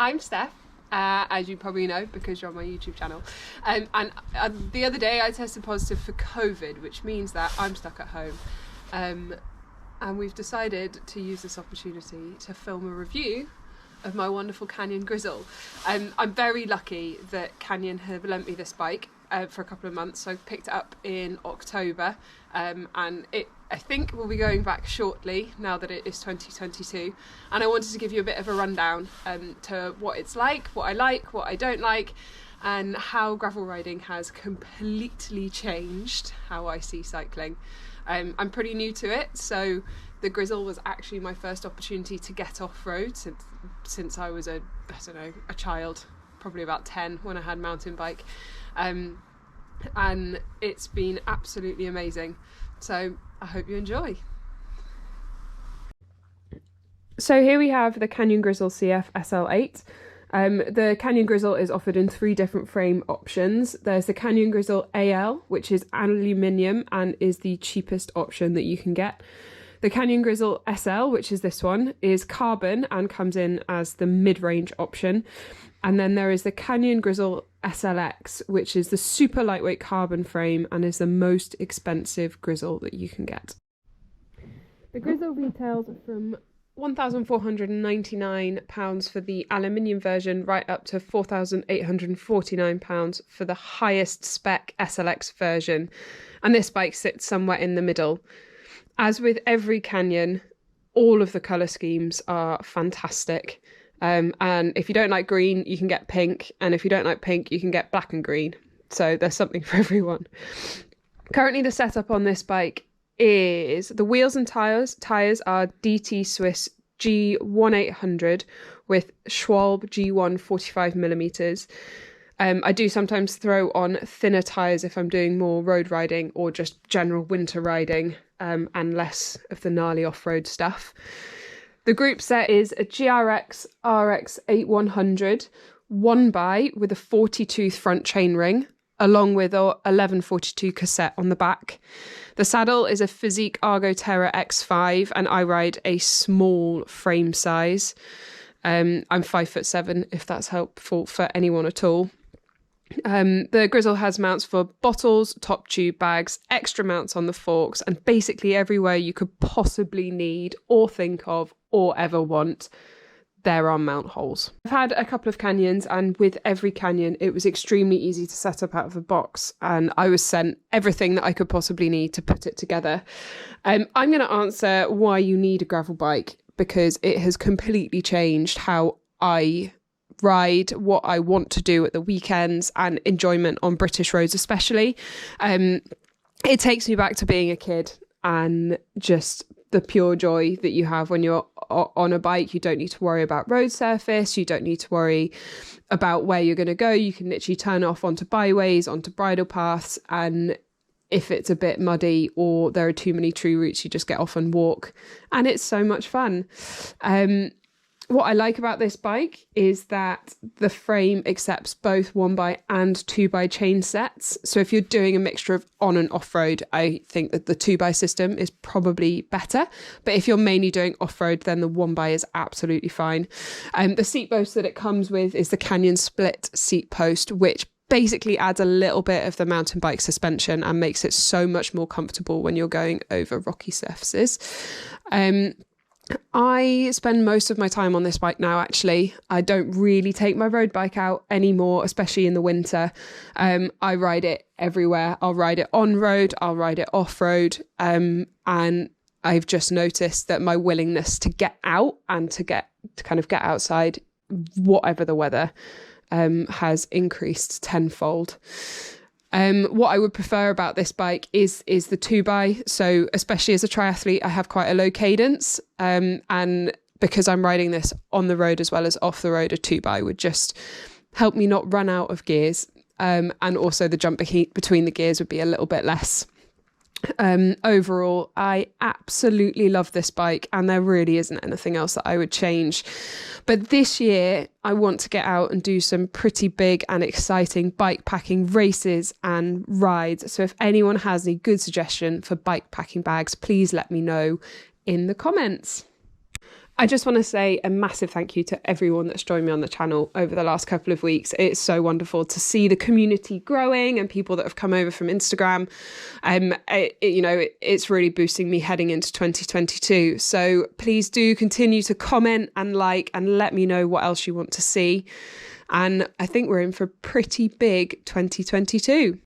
I'm Steph, as you probably know because you're on my YouTube channel. And the other day I tested positive for COVID, which means that I'm stuck at home. And we've decided to use this opportunity to film a review of my wonderful Canyon Grizl. I'm very lucky that Canyon have lent me this bike for a couple of months. So I picked it up in October, and I think we'll be going back shortly now that it is 2022. And I wanted to give you a bit of a rundown to what it's like, what I don't like, and how gravel riding has completely changed how I see cycling. I'm pretty new to it, so the Grizl was actually my first opportunity to get off-road since I was a child, probably about 10 when I had a mountain bike. And it's been absolutely amazing. So I hope you enjoy. So here we have the Canyon Grizl CF SL8. The Canyon Grizl is offered in 3 different frame options. There's the Canyon Grizl AL, which is aluminium and is the cheapest option that you can get. The Canyon Grizl SL, which is this one, is carbon and comes in as the mid-range option. And then there is the Canyon Grizl SLX, which is the super lightweight carbon frame and is the most expensive Grizl that you can get. The Grizl retails from £1,499 for the aluminium version, right up to £4,849 for the highest spec SLX version. And this bike sits somewhere in the middle. As with every Canyon, all of the colour schemes are fantastic. And if you don't like green, you can get pink. And if you don't like pink, you can get black and green. So there's something for everyone. Currently, the setup on this bike is the wheels and tyres. Tyres are DT Swiss G1800 with Schwalbe G1 45mm. I do sometimes throw on thinner tyres if I'm doing more road riding or just general winter riding, and less of the gnarly off-road stuff. The group set is a GRX RX 8100 1x with a 40-tooth front chainring, along with a 1142 cassette on the back. The saddle is a Physique Argo Terra X5, and I ride a small frame size. I'm 5'7", if that's helpful for anyone at all. The Grizl has mounts for bottles, top tube bags, extra mounts on the forks, and basically everywhere you could possibly need or think of or ever want, there are mount holes. I've had a couple of Canyons, and with every Canyon it was extremely easy to set up out of the box, and I was sent everything that I could possibly need to put it together. I'm going to answer why you need a gravel bike, because it has completely changed how I ride, what I want to do at the weekends, and enjoyment on British roads especially. It takes me back to being a kid and just the pure joy that you have when you're on a bike. You don't need to worry about road surface, you don't need to worry about where you're going to go. You can literally turn off onto byways, onto bridle paths, and if it's a bit muddy or there are too many tree roots, you just get off and walk, and it's so much fun. What I like about this bike is that the frame accepts both 1x and 2x chain sets. So if you're doing a mixture of on and off-road, I think that the 2x system is probably better. But if you're mainly doing off-road, then the 1x is absolutely fine. The seat post that it comes with is the Canyon split seat post, which basically adds a little bit of the mountain bike suspension and makes it so much more comfortable when you're going over rocky surfaces. I spend most of my time on this bike now, actually. I don't really take my road bike out anymore, especially in the winter. I ride it everywhere. I'll ride it on road, I'll ride it off road. And I've just noticed that my willingness to get out and to kind of get outside, whatever the weather, has increased tenfold. What I would prefer about this bike is the 2x. So especially as a triathlete, I have quite a low cadence. And because I'm riding this on the road as well as off the road, a 2x would just help me not run out of gears. And also the jump between the gears would be a little bit less. Overall, I absolutely love this bike, and there really isn't anything else that I would change. But this year, I want to get out and do some pretty big and exciting bike packing races and rides. So if anyone has any good suggestion for bike packing bags, please let me know in the comments. I just want to say a massive thank you to everyone that's joined me on the channel over the last couple of weeks. It's so wonderful to see the community growing and people that have come over from Instagram. It's really boosting me heading into 2022. So please do continue to comment and like and let me know what else you want to see. And I think we're in for a pretty big 2022.